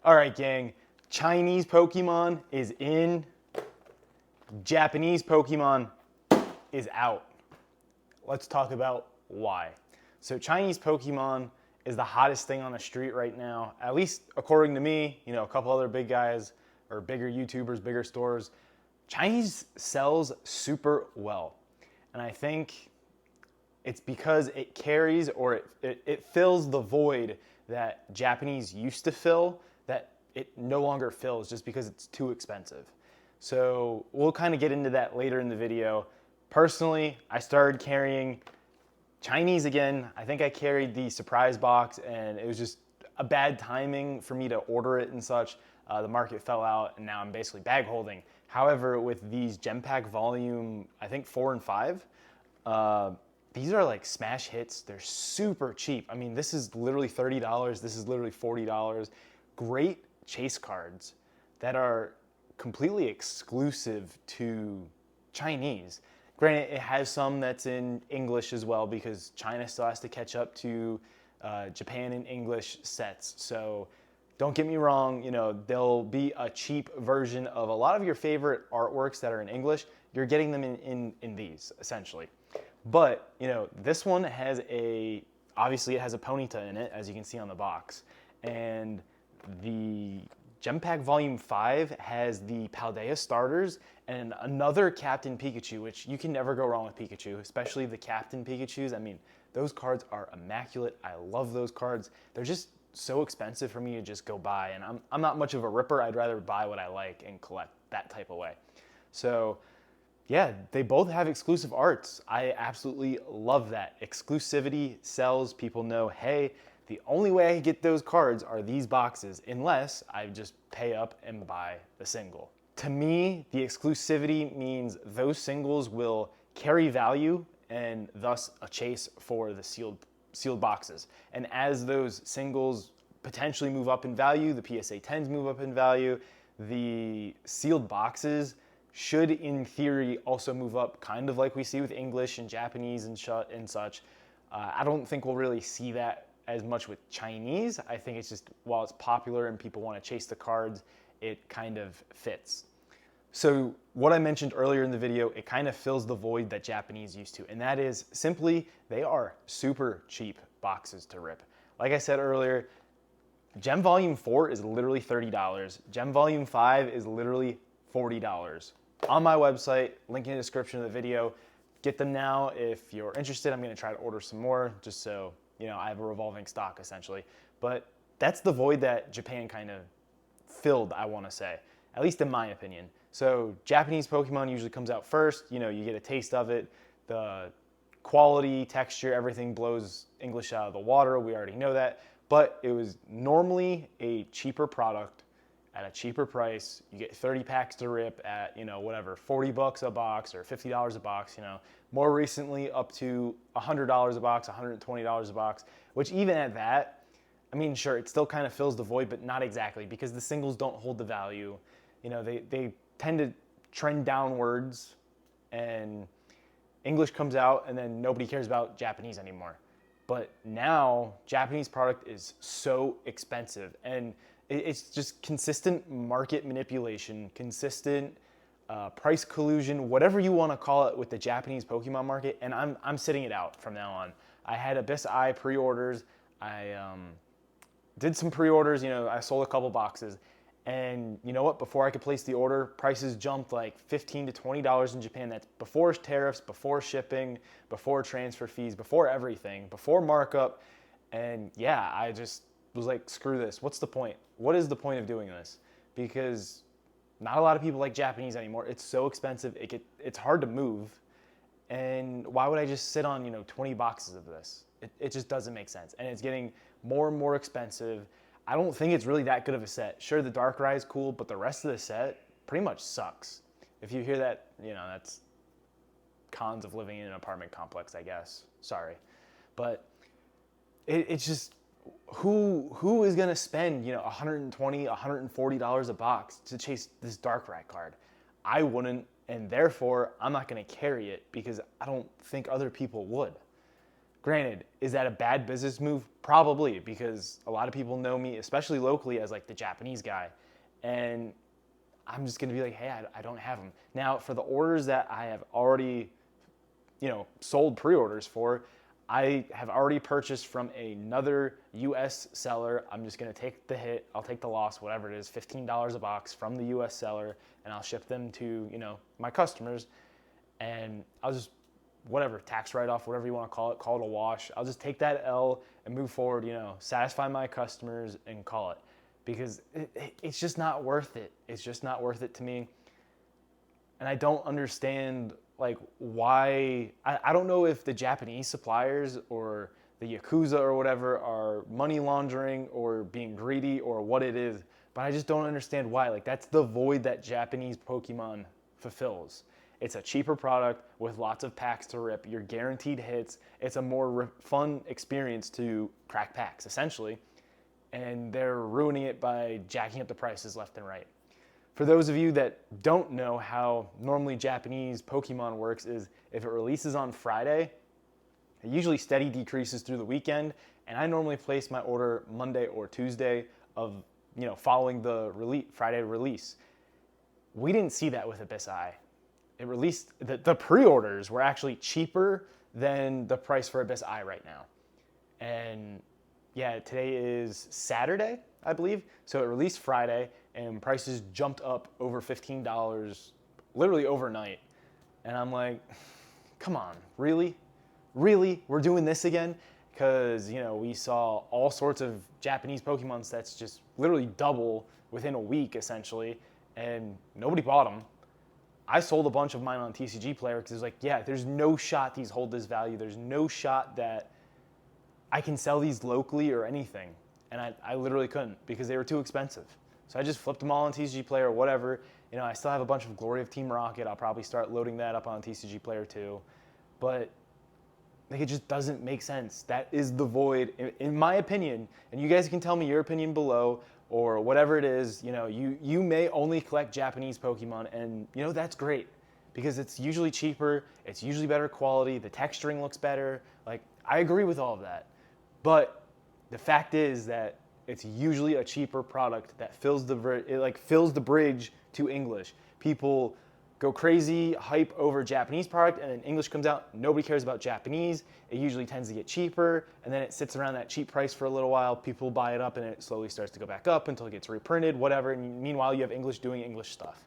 All right, gang. Chinese Pokemon is in. Japanese Pokemon is out. Let's talk about why. So Chinese Pokemon is the hottest thing on the street right now, at least according to me, a couple other big guys or bigger YouTubers, bigger stores. Chinese sells super well. And I think it's because it carries or it fills the void that Japanese used to fill that it no longer fills just because it's too expensive. So we'll kind of get into that later in the video. Personally, I started carrying Chinese again. I think I carried the surprise box and it was just a bad timing for me to order it and such. The market fell out and now I'm basically bag holding. However, with these Gem Pack volume, I think 4 and 5, these are like smash hits. They're super cheap. I mean, this is literally $30. This is literally $40. Great chase cards that are completely exclusive to Chinese. Granted, it has some that's in English as well because China still has to catch up to Japan in English sets. So don't get me wrong, there'll be a cheap version of a lot of your favorite artworks that are in English. You're getting them in these, essentially. But, this one has obviously it has a Ponyta in it, as you can see on the box. And the Gem Pack Volume 5 has the Paldea starters and another Captain Pikachu, which you can never go wrong with Pikachu, especially the Captain Pikachus. I mean, those cards are immaculate. I love those cards. They're just so expensive for me to just go buy, and I'm not much of a ripper. I'd rather buy what I like and collect that type of way. So yeah, they both have exclusive arts. I absolutely love that. Exclusivity sells. People know, hey, the only way I get those cards are these boxes, unless I just pay up and buy the single. To me, the exclusivity means those singles will carry value and thus a chase for the sealed boxes. And as those singles potentially move up in value, the PSA 10s move up in value, the sealed boxes should in theory also move up, kind of like we see with English and Japanese and such. I don't think we'll really see that as much with Chinese. I think it's just, while it's popular and people want to chase the cards, it kind of fits. So what I mentioned earlier in the video, it kind of fills the void that Japanese used to, and that is simply they are super cheap boxes to rip. Like I said earlier, Gem Volume 4 is literally $30. Gem Volume 5 is literally $40. On my website, link in the description of the video. Get them now if you're interested. I'm going to try to order some more just so, I have a revolving stock essentially. But that's the void that Japan kind of filled, I want to say, at least in my opinion. So Japanese Pokemon usually comes out first. You get a taste of it. The quality, texture, everything blows English out of the water. We already know that. But it was normally a cheaper product at a cheaper price. You get 30 packs to rip at, whatever, 40 bucks a box or $50 a box, More recently up to $100 a box, $120 a box, which even at that, I mean, sure, it still kind of fills the void, but not exactly because the singles don't hold the value. They tend to trend downwards and English comes out and then nobody cares about Japanese anymore. But now Japanese product is so expensive and it's just consistent market manipulation, consistent price collusion, whatever you want to call it with the Japanese Pokemon market, and I'm sitting it out from now on. I had Abyss Eye pre-orders. I did some pre-orders, I sold a couple boxes, and you know what? Before I could place the order, prices jumped like $15 to $20 in Japan. That's before tariffs, before shipping, before transfer fees, before everything, before markup, and yeah, I just was like, screw this. What's the point? What is the point of doing this? Because not a lot of people like Japanese anymore. It's so expensive. It's hard to move. And why would I just sit on, 20 boxes of this? It just doesn't make sense. And it's getting more and more expensive. I don't think it's really that good of a set. Sure, the Darkrai is cool, but the rest of the set pretty much sucks. If you hear that, that's cons of living in an apartment complex, I guess. Sorry. But it's just, who is going to spend, $120, $140 a box to chase this Darkrai card? I wouldn't, and therefore I'm not going to carry it because I don't think other people would. Granted, is that a bad business move? Probably, because a lot of people know me, especially locally, as like the Japanese guy. And I'm just gonna be like, hey, I don't have them. Now, for the orders that I have already, sold pre-orders for, I have already purchased from another US seller. I'm just gonna take the hit, I'll take the loss, whatever it is, $15 a box from the US seller, and I'll ship them to, my customers. And I'll just, whatever, tax write-off, whatever you wanna call it a wash. I'll just take that L and move forward, satisfy my customers and call it. Because it's just not worth it. It's just not worth it to me. And I don't understand why. I don't know if the Japanese suppliers or the Yakuza or whatever are money laundering or being greedy or what it is, but I just don't understand why. That's the void that Japanese Pokemon fulfills. It's a cheaper product with lots of packs to rip. You're guaranteed hits. It's a more fun experience to crack packs, essentially. And they're ruining it by jacking up the prices left and right. For those of you that don't know how normally Japanese Pokemon works, is if it releases on Friday, it usually steady decreases through the weekend, and I normally place my order Monday or Tuesday of, following the Friday release. We didn't see that with Abyss Eye. It released, the pre-orders were actually cheaper than the price for Abyss Eye right now. And yeah, today is Saturday, I believe. So it released Friday, and prices jumped up over $15 literally overnight. And I'm like, come on, really? Really? We're doing this again? Because, we saw all sorts of Japanese Pokemon sets just literally double within a week, essentially, and nobody bought them. I sold a bunch of mine on TCG Player because it was like, yeah, there's no shot these hold this value. There's no shot that I can sell these locally or anything. And I literally couldn't because they were too expensive. So I just flipped them all on TCG Player or whatever. I still have a bunch of Glory of Team Rocket. I'll probably start loading that up on TCG Player too. But it just doesn't make sense. That is the void, in my opinion. And you guys can tell me your opinion below or whatever it is. You may only collect Japanese Pokemon, and that's great because it's usually cheaper. It's usually better quality. The texturing looks better. I agree with all of that. But the fact is that it's usually a cheaper product that fills the bridge to English. People go crazy, hype over Japanese product, and then English comes out, nobody cares about Japanese. It usually tends to get cheaper, and then it sits around that cheap price for a little while. People buy it up, and it slowly starts to go back up until it gets reprinted, whatever. And meanwhile, you have English doing English stuff.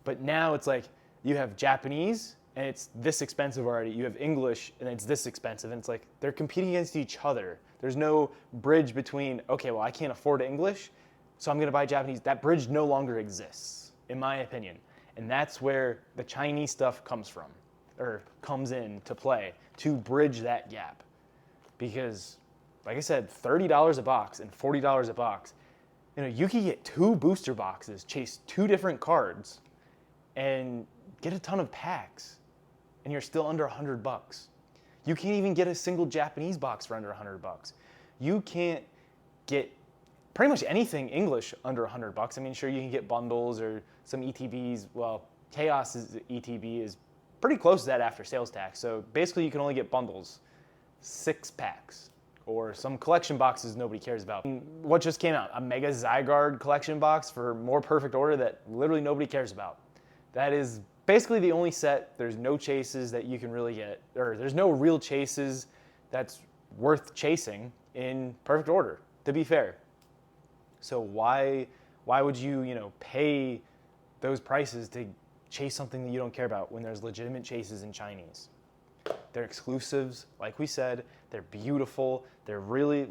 But now it's like you have Japanese, and it's this expensive already. You have English, and it's this expensive. And it's like they're competing against each other. There's no bridge between, okay, well, I can't afford English, so I'm going to buy Japanese. That bridge no longer exists, in my opinion. And that's where the Chinese stuff comes from, or comes in to play, to bridge that gap. Because, like I said, $30 a box and $40 a box, you can get 2 booster boxes, chase 2 different cards, and get a ton of packs, and you're still under $100. You can't even get a single Japanese box for under $100. You can't get pretty much anything English under $100. I mean, sure, you can get bundles or some ETBs. Well, Chaos's ETB is pretty close to that after sales tax. So basically, you can only get bundles, 6 packs, or some collection boxes nobody cares about. What just came out? A Mega Zygarde collection box for more perfect order that literally nobody cares about. That is basically the only set. There's no chases that you can really get, or there's no real chases that's worth chasing in perfect order, to be fair. So why would you, pay those prices to chase something that you don't care about when there's legitimate chases in Chinese? They're exclusives, like we said. They're beautiful. They're really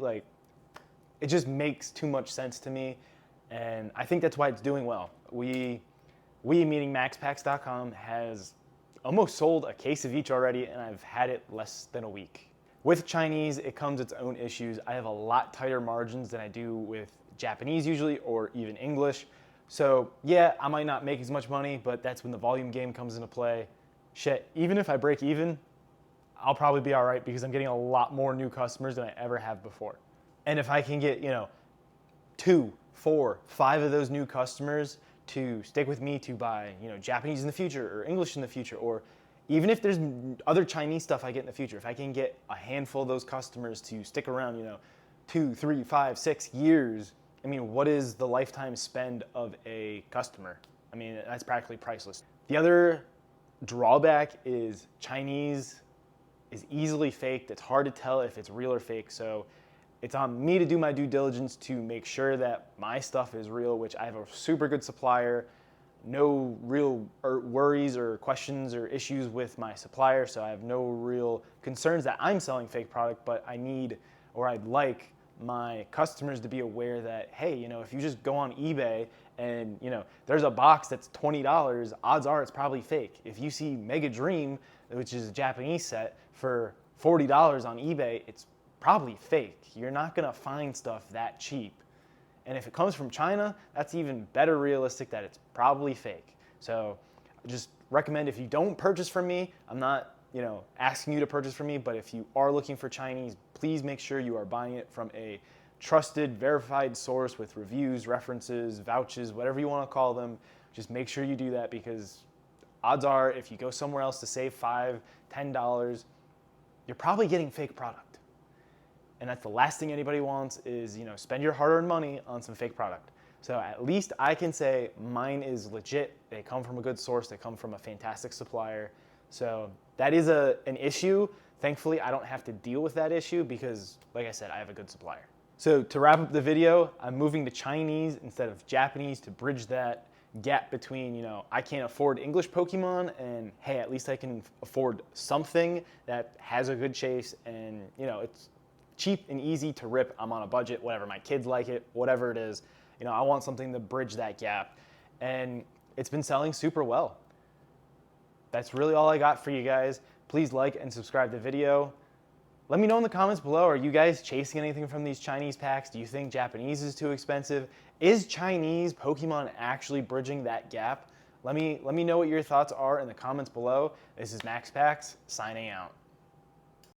it just makes too much sense to me, and I think that's why it's doing well. We meaning MaxPacks.com has almost sold a case of each already, and I've had it less than a week. With Chinese, it comes its own issues. I have a lot tighter margins than I do with Japanese usually, or even English. So yeah, I might not make as much money, but that's when the volume game comes into play. Shit, even if I break even, I'll probably be all right because I'm getting a lot more new customers than I ever have before. And if I can get, 2, 4, 5 of those new customers to stick with me to buy, Japanese in the future or English in the future, or even if there's other Chinese stuff I get in the future, if I can get a handful of those customers to stick around, 2, 3, 5, 6 years, I mean, what is the lifetime spend of a customer? I mean, that's practically priceless. The other drawback is Chinese is easily faked. It's hard to tell if it's real or fake. So it's on me to do my due diligence to make sure that my stuff is real, which I have a super good supplier. No real worries or questions or issues with my supplier. So I have no real concerns that I'm selling fake product, but I need, or I'd like my customers to be aware that, hey, if you just go on eBay and there's a box that's $20, odds are it's probably fake. If you see Mega Dream, which is a Japanese set, for $40 on eBay, it's probably fake. You're not gonna find stuff that cheap. And if it comes from China, that's even better realistic that it's probably fake. So I just recommend, if you don't purchase from me, I'm not asking you to purchase from me, but if you are looking for Chinese, please make sure you are buying it from a trusted, verified source with reviews, references, vouchers, whatever you want to call them. Just make sure you do that, because odds are if you go somewhere else to save $5, $10, you're probably getting fake product. And that's the last thing anybody wants is, spend your hard-earned money on some fake product. So at least I can say mine is legit. They come from a good source. They come from a fantastic supplier. So that is an issue. Thankfully, I don't have to deal with that issue because, like I said, I have a good supplier. So to wrap up the video, I'm moving to Chinese instead of Japanese to bridge that gap between, I can't afford English Pokemon and, hey, at least I can afford something that has a good chase and, it's cheap and easy to rip. I'm on a budget, whatever. My kids like it, whatever it is. I want something to bridge that gap. And it's been selling super well. That's really all I got for you guys. Please like and subscribe to the video. Let me know in the comments below, are you guys chasing anything from these Chinese packs? Do you think Japanese is too expensive? Is Chinese Pokemon actually bridging that gap? Let me know what your thoughts are in the comments below. This is Max Packs, signing out.